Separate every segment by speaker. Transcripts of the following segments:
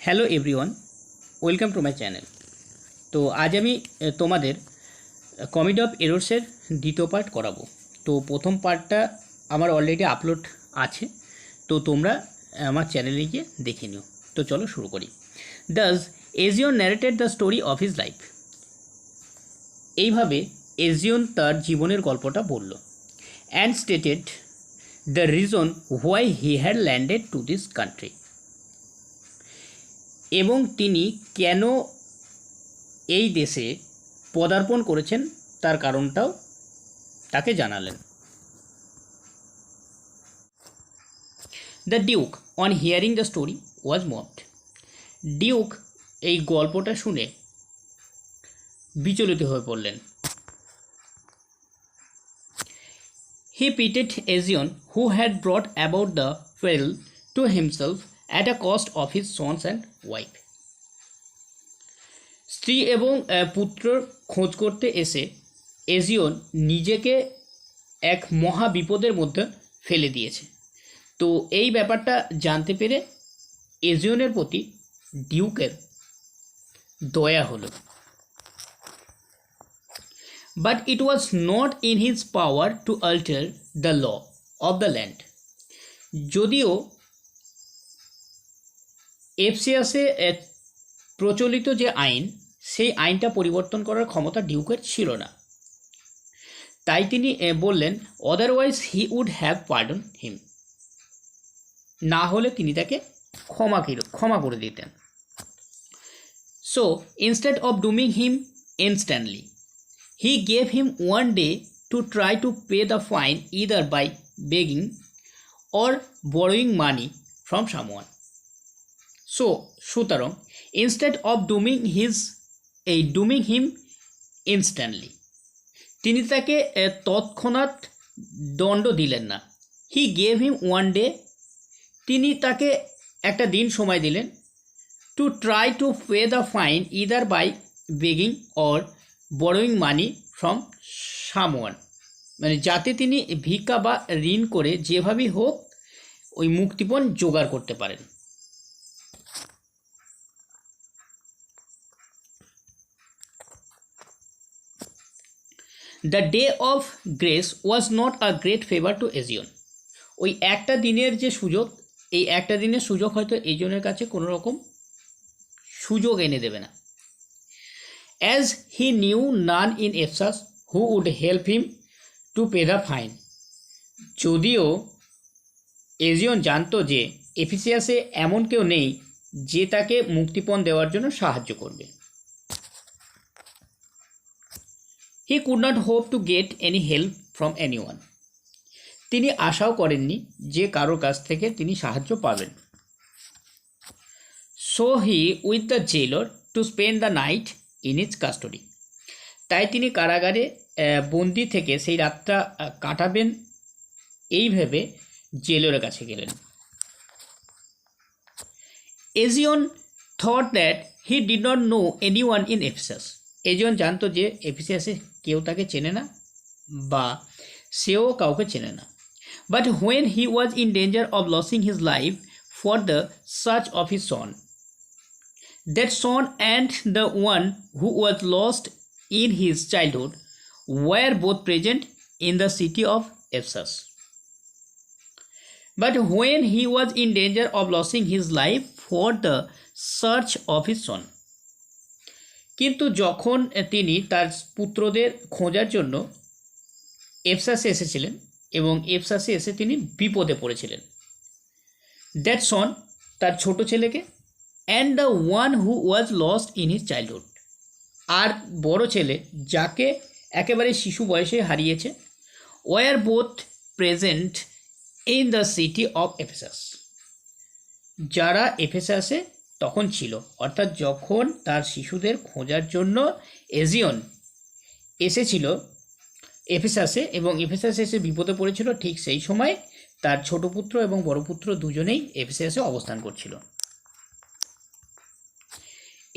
Speaker 1: Hello everyone, welcome to my channel. তো আজ আমি তোমাদের কমেডি অফ এরর্সের দ্বিতীয় পার্ট করাবো। তো প্রথম পার্টটা আমার অলরেডি আপলোড আছে, তো তোমরা আমার চ্যানেলে গিয়ে দেখে নিও। তো চলো শুরু করি। Das এজিয়ন narrated the story of his life. এইভাবে এজিয়ন তার জীবনের গল্পটা বলল। And stated the reason why he had landed to this country. এবং তিনি কেন এই দেশে পদার্পণ করেছেন তার কারণটাও তাকে জানালেন। The duke on hearing the story was moved. Duke এই গল্পটা শুনে বিচলিত হয়ে পড়লেন। He pitied Aegeon who had brought about the fell to himself at a cost of his sons and wife. স্ত্রী এবং পুত্রর খোঁজ করতে এসে এজিয়ন নিজেকে এক মহা বিপদের মধ্যে ফেলে দিয়েছে। তো এই ব্যাপারটা জানতে পেরে এজিয়নের প্রতি ডিউকের দয়া হলো। But it was not in his power to alter the law of the land. যদিও এফসিয়াসে প্রচলিত যে আইন, সেই আইনটা পরিবর্তন করার ক্ষমতা ডিউকের ছিল না। তাই তিনি বললেন, otherwise he would have pardon him. না হলে তিনি তাকে ক্ষমা করে দিতেন। So instead of dooming him instantly, he gave him 1 day to try to pay the fine either by begging or borrowing money from someone. সুতরাং instead of dooming him instantly, তিনি তাকে তৎক্ষণাৎ দণ্ড দিলেন না। হি গেভ হিম 1 day, তিনি তাকে একটা দিন সময় দিলেন। To try to pay the fine either by begging or borrowing money from someone, মানে যাতে তিনি ভিক্ষা বা ঋণ করে যেভাবেই হোক ওই মুক্তিপণ জোগাড় করতে পারেন। The day of grace was not a great favour to Aegeon. ওই একটা দিনের যে সুযোগ, এই একটা দিনের সুযোগ হয়তো এজিয়নের কাছে কোনো রকম সুযোগ এনে দেবে না। As he knew none in Ephesus who would help him to pay the fine. যদিও এজিয়ন জানতো যে এফিসিয়াসে এমন কেউ নেই যে তাকে মুক্তিপণ দেওয়ার জন্য সাহায্য করবে। হি could not hope to get any help from anyone. তিনি আশাও করেননি যে কারোর কাছ থেকে তিনি সাহায্য পাবেন। So he with the jailer to spend the night in his custody. তাই তিনি কারাগারে বন্দি থেকে সেই রাতটা কাটাবেন এই ভেবে জেলরের কাছে গেলেন। Aegeon thought that he did not know anyone in Ephesus. Aegeon জানতো যে এফিসিয়াসে কেউ তাকে চেনে না বা সেও কাউকে চেনে না। But when he was in danger of losing his life for the search of his son, that son and the one who was lost in his childhood were both present in the city of Ephesus. But when he was in danger of losing his life for the search of his son, কিন্তু যখন তিনি তার পুত্রদের খোঁজার জন্য এফসাসে এসেছিলেন এবং এফসাসে এসে তিনি বিপদে পড়েছিলেন, দ্যাট সন, তার ছোট ছেলেকে, and the one who was lost in his childhood, আর বড় ছেলে যাকে একেবারে শিশু বয়সে হারিয়েছে, were both present in the city of Ephesus, যারা এফেসাসে তখন ছিল। অর্থাৎ যখন তার শিশুদের খোঁজার জন্য এজিয়ন এসেছিল এফেসাসে এবং এফেসাসে এসে বিপদে পড়েছিল, ঠিক সেই সময় তার ছোট পুত্র এবং বড় পুত্র দুজনেই এফেসাসে অবস্থান করছিল।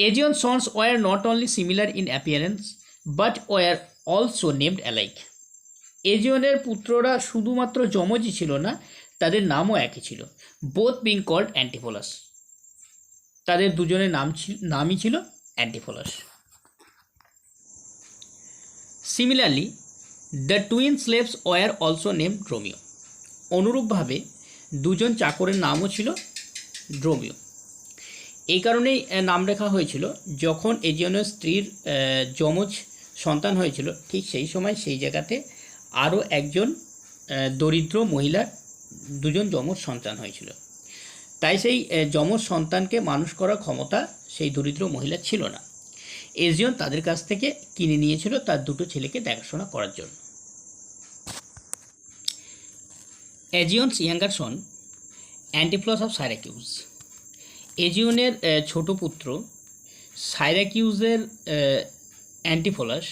Speaker 1: Aegean sons were not only similar in appearance but were also named alike. এজিয়নের পুত্ররা শুধুমাত্র যমজই ছিল না, তাদের নামও একই ছিল, both being called Antipholus. তাদের দুজনের নামই ছিল Antipholus. Similarly the twin slaves were also name Dromio. অনুরূপভাবে দুজন চাকরের নামও ছিল ড্রোমিও। এই কারণেই নাম রাখা হয়েছিল, যখন এজিওনের স্ত্রীর যমজ সন্তান হয়েছিল ঠিক সেই সময় সেই জায়গাতে আরও একজন দরিদ্র মহিলার দুজন যমজ সন্তান হয়েছিল। তাই সেই যমজ সন্তানকে মানুষ করার ক্ষমতা সেই দরিদ্র মহিলার ছিল না। এজিওন তাদের কাছ থেকে কিনে নিয়েছিল তার দুটো ছেলেকে দেখাশোনা করার জন্য। Aegeon's younger son Antipholus of Syracuse. এজিওনের ছোট পুত্র সাইরাকিউজের Antipholus,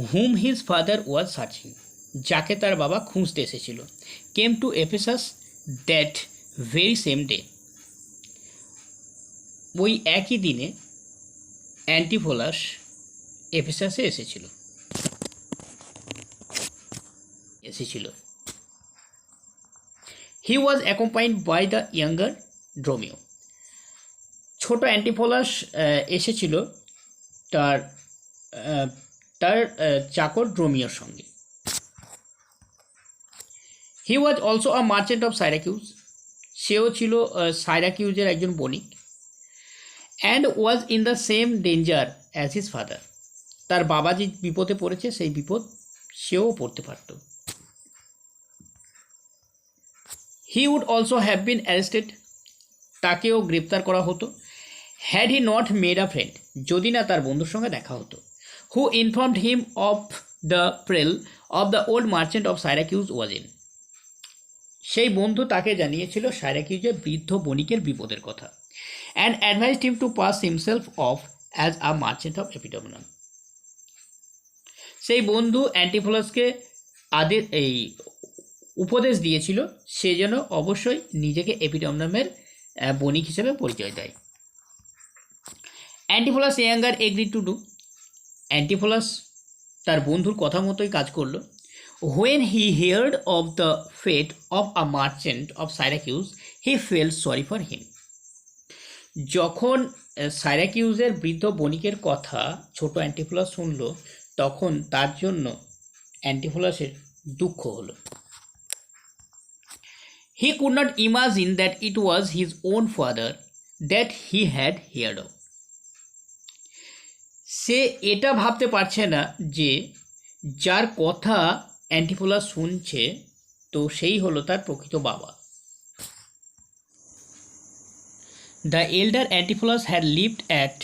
Speaker 1: whom his father was searching, যাকে তার বাবা খুঁজতে এসেছিল, came to Ephesus that very same day. ওই একই দিনে অ্যান্টিফোলাস এফেসাসে এসেছিল। He was accompanied by the younger Dromio. ছোট অ্যান্টিফোলাস এসেছিল তার তার চাকর ড্রোমিওর সঙ্গে। He was also a merchant of Syracuse. সেও ছিল সাইরাকিউজের একজন বণিক। And was in the same danger as his father. তার বাবা যে বিপদে পড়েছে সেই বিপদ সেও পড়তে পারত। He would also have been arrested. তাকেও গ্রেপ্তার করা হতো। Had he not made a friend, যদি না তার বন্ধুর সঙ্গে দেখা হতো। Who informed him of the peril of the old merchant of Syracuse was in. সেই বন্ধু তাকে জানিয়েছিল সাইরাকিউজের বৃদ্ধ বণিকের বিপদের কথা। And advised him to pass himself off as a merchant of Epidamnum. সেই বন্ধু অ্যান্টিফোলাসকে উপদেশ দিয়েছিল সে যেন অবশ্যই নিজেকে এপিডামনামের বণিক হিসেবে পরিচয় দেয়। Antipholus younger agree to do. Antipholus তার বন্ধুর কথা মতোই কাজ করলো। When he heard of the fate of a merchant of Syracuse he fell sorry for him. যখন সাইরাকিউজের বৃদ্ধ বণিকের কথা ছোট অ্যান্টিফোলাস শুনল, তখন তার জন্য অ্যান্টিফোলাসের দুঃখ হলো। He could not imagine that it was his own father that he had heard of. সে এটা ভাবতে পারছে না যে যার কথা অ্যান্টিফোলাস শুনছে তো সেই হলো তার প্রকৃত বাবা। The elder Antipholus had lived at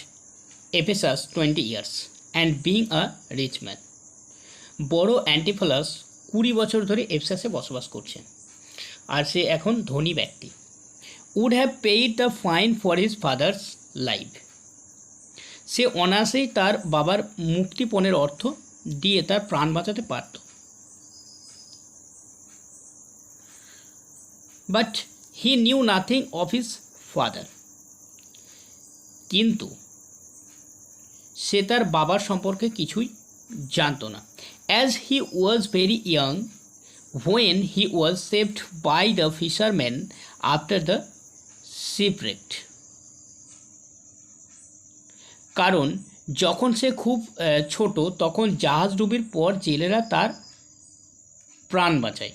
Speaker 1: Ephesus 20 years and being a rich man. বড় অ্যান্টিফোলাস 20 বছর ধরে এফেসাসে বসবাস করছে আর সে এখন ধনী ব্যক্তি। Would have paid the fine for his father's life. সে অনায়াসেই তার বাবার মুক্তিপণের অর্থ দিয়ে তার প্রাণ বাঁচাতে পারত। But he knew nothing of his father. কিন্তু সে তার বাবার সম্পর্কে কিছুই জানতো না। As he was very young when he was saved by the fishermen after the shipwreck। কারণ যখন সে খুব ছোট তখন জাহাজ ডুবির পর জেলেরা তার প্রাণ বাঁচায়।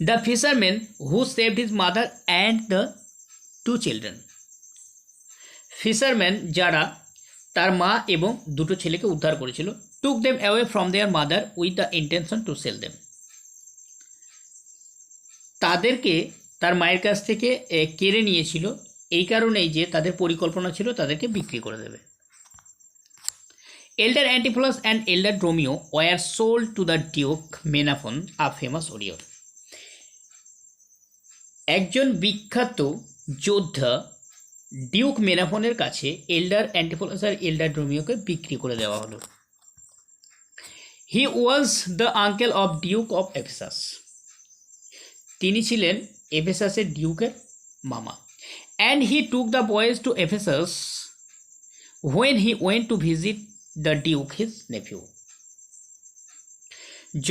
Speaker 1: The fishermen who saved his mother and the 2 children। Fisherman যারা তার মা এবং দুটো ছেলেকে উদ্ধার করেছিল, took them away from their mother with the intention to sell them। তাদেরকে তার মায়ের কাছ থেকে কেড়ে নিয়েছিল এই কারণেই যে তাদের পরিকল্পনা ছিল তাদেরকে বিক্রি করে দেবে। Elder Antipholus and elder Dromio were sold to the duke Menaphon, a famous warrior. একজন বিখ্যাত যোদ্ধা ডিউক মেনাফনের কাছে এল্ডার অ্যান্টিফোলাস আর এল্ডার ড্রোমিওকে বিক্রি করে দেওয়া হলো। He was the uncle of duke of Ephesus. তিনি ছিলেন এফেসাসের ডিউকের মামা। And he took the boys to Ephesus when he went to visit the duke his nephew.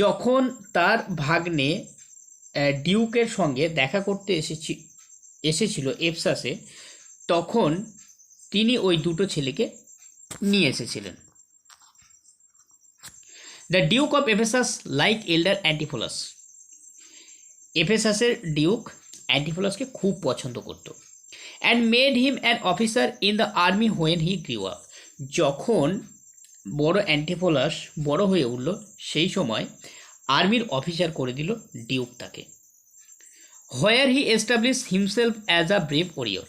Speaker 1: যখন তার ভাগ্নে ডিউকের সঙ্গে দেখা করতে এসেছিল এফসাসে, তখন তিনি ওই দুটো ছেলেকে নিয়ে এসেছিলেন। The duke of Ephesus like elder Antipholus. এফেসাসের ডিউক অ্যান্টিফোলাসকে খুব পছন্দ করত। And made him an officer in the army when he grew up. যখন বড় অ্যান্টিফোলাস বড় হয়ে উঠল, সেই সময় আর্মির অফিসার করে দিল ডিউক তাকে। Where he establish himself as a brave warrior.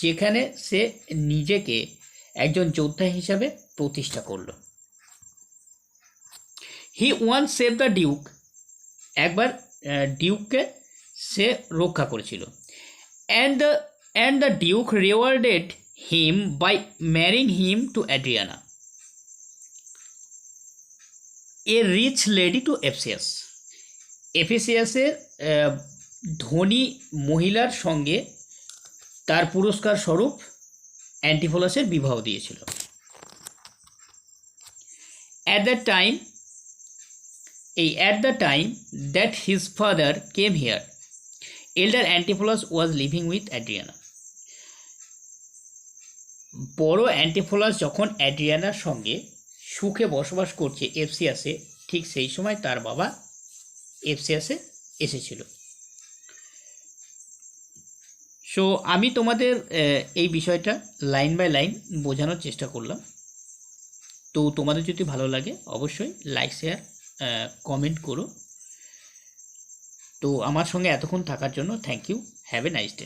Speaker 1: যেখানে সে নিজেকে একজন যোদ্ধা হিসাবে প্রতিষ্ঠা করল। He once save the duke. একবার ডিউককে সে রক্ষা করেছিল। And the duke rewarded him by marrying him to Adriana, a rich lady to Ephesus. এফেসিয়াসের ধনী মহিলার সঙ্গে তার পুরস্কার স্বরূপ অ্যান্টিফোলাসের বিবাহ দিয়েছিল। At the time that his father came here, elder Antipholus was living with Adriana. বড় অ্যান্টিফোলাস যখন অ্যাড্রিয়ানার সঙ্গে সুখে বসবাস করছে এফসিয়াসে, ঠিক সেই সময় তার বাবা এফসিয়াসে এসেছিল। সো আমি তোমাদের এই বিষয়টা লাইন বাই লাইন বোঝানোর চেষ্টা করলাম। তো তোমাদের যদি ভালো লাগে অবশ্যই লাইক শেয়ার কমেন্ট করো। তো আমার সঙ্গে এতক্ষণ থাকার জন্য thank you. Have a nice day.